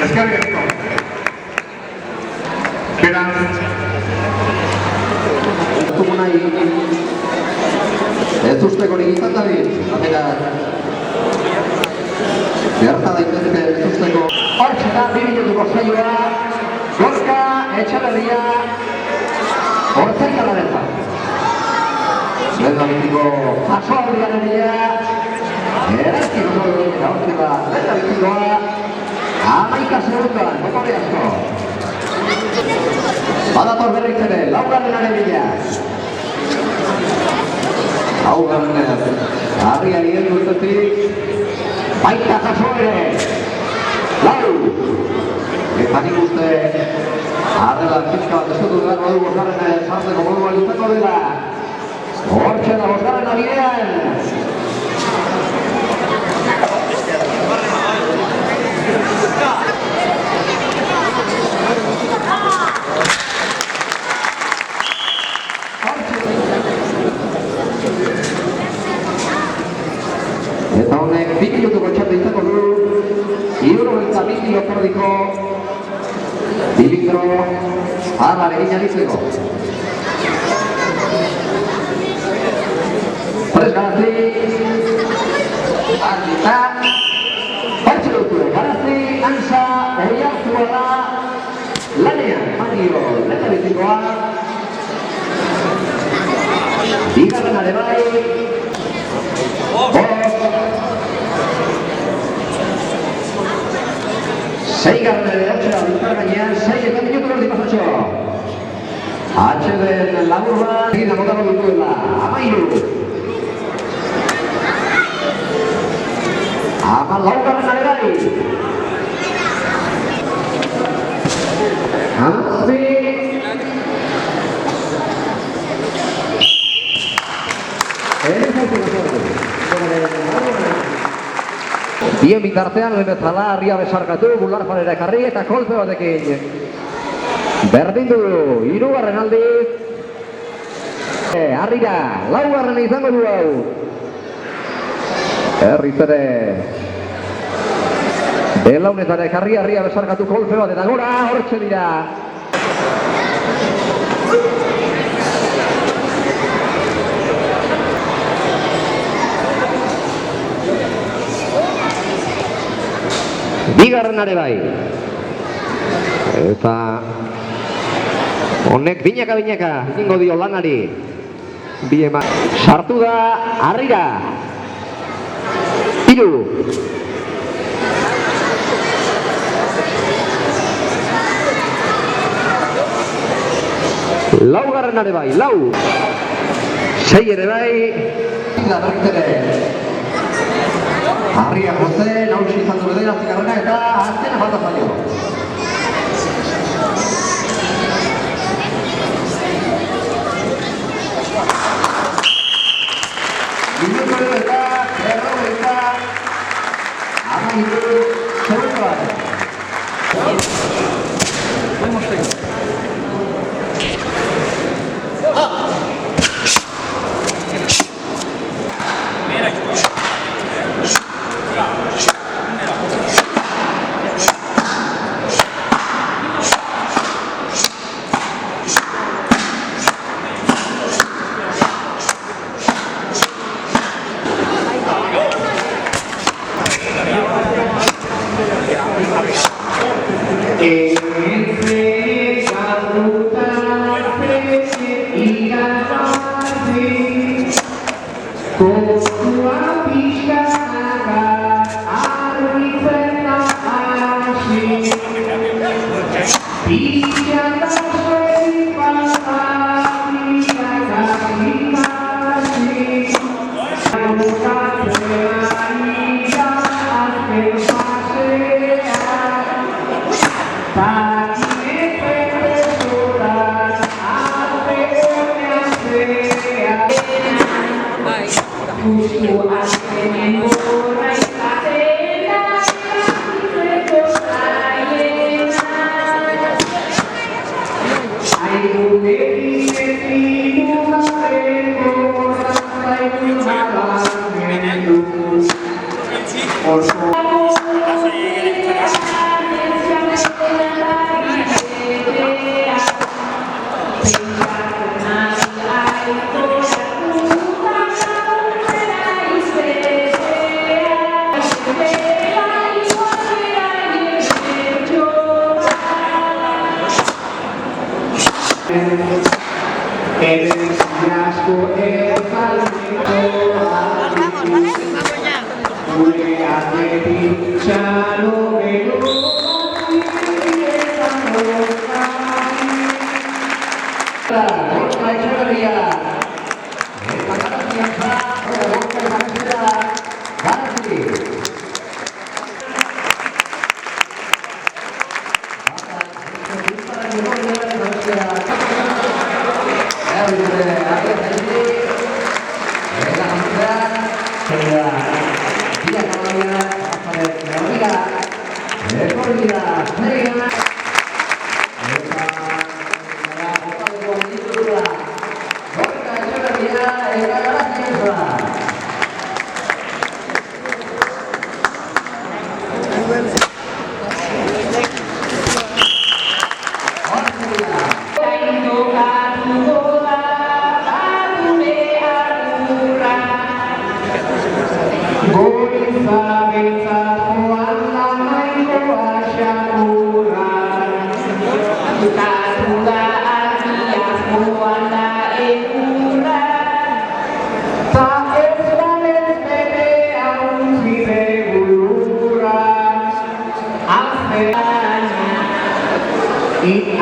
Eskerrik asko. Beraz, ez usteko hori izan dabil, beraz, beharta daitezke ez usteko. Hortxe da, 2 minutuko zaioa, Gorka Etxaberria, Hortzaik alabeza. Lehen da bitiko Jaso aurriaren bila, erazkiko zoi, eta hortxe da, lehen da bitikoa, 11 segundoan, bokore asko. Badator berriz ere, laugarrenaren bila. laugarrenean, harria nien duztetik, Baita jaso ere, lau. eta nik uste, arrela pixka bat estutu dut modu bosgarrena sartzeko modua luzeko dela. Hortxe da bosgarren abidean. Eta honek 2 minutuko txartu izango du, 72 kilo perdiko, cilindro, arrarekin aritzeko. Prez Garazi, Argita, hortxe dutu, Garazi, Ansa, Oiarzuela, lanean, Maniro, leta bizikoa, bigarren ere bai, seigarren ere hortxera bizkar gainean, 6 eta minutu berdi pasatxo. HDen laburban, egin amotako dutuela, amairu. Ama laugarren ere bai. Hamazbi. Bien bitartean, lehen bezala, harria besarkatu, bular falera ekarri eta kolpe batekin. Berdin du, 3. aldiz. Harrira, 4. izango du hau. Herriz ere. Belaunetara ekarri, harria besarkatu kolpe bat eta gora, hortxe dira. Bigarren are bai. Eta honek binaka egingo dio lanari. Bi eman. Sartu da harrira. 3. Laugarren are bai, 4. 6 ere bai. Eta berriz ere, harria Jose, nautsi izan du bedera zigarrena eta azkena falta zaio. Minutu eta, berrogeita, amairu, segundo bat. It